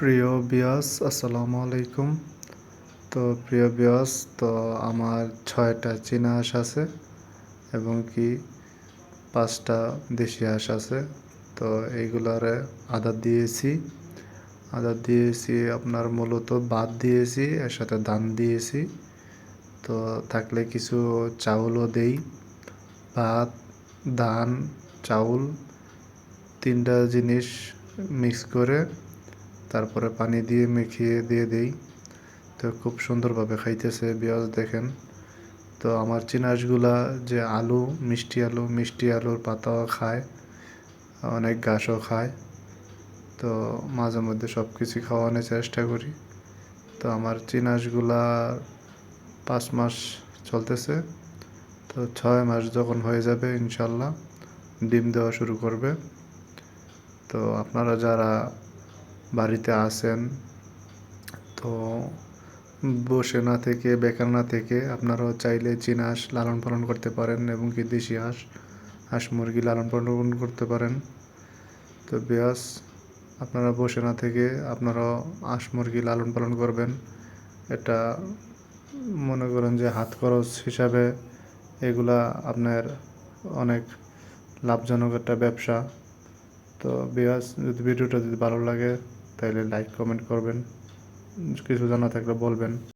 প্রিয় বিয়াস, আসসালামু আলাইকুম। তো প্রিয় বিয়াস, তো আমার 6টা চীনা হাঁস আছে এবং কি 5টা দেশি হাঁস আছে। তো এইগুলারে আদার দিয়েছি আপনার মূলত ভাত দিয়েছি, এর সাথে ধান দিয়েছি। তো থাকলে কিছু চাউলও দেই। ভাত, ধান, চাউল 3টা জিনিস মিক্স করে তারপরে পানি দিয়ে মেখিয়ে দিয়ে দেই। তো খুব সুন্দরভাবে খাইতেছে বিয়াস, দেখেন। তো আমার চীনা হাঁসগুলা যে মিষ্টি আলুর পাতাও খায়, অনেক ঘাসও খায়। তো মাঝে মধ্যে সব কিছুই খাওয়ানোর চেষ্টা করি। তো আমার চীনা হাঁসগুলা 5 মাস চলতেছে। তো 6 মাস যখন হয়ে যাবে ইনশাল্লাহ ডিম দেওয়া শুরু করবে। তো আপনারা যারা বাড়িতে আছেন, তো বসে না থেকে, বেকার না থেকে আপনারাও চাইলে চীনা হাঁস লালন পালন করতে পারেন এবং কি দেশি হাঁস মুরগি লালন পালন করতে পারেন। তো বিয়াস, আপনারা বসে না থেকে আপনারাও হাঁস মুরগি লালন পালন করবেন। এটা মনে করেন যে হাত খরচ হিসাবে এগুলা আপনার অনেক লাভজনক একটা ব্যবসা। তো বিয়াস, ভিডিওটা যদি ভালো লাগে তাহলে লাইক কমেন্ট করবেন, কিছু জানা থাকলে বলবেন।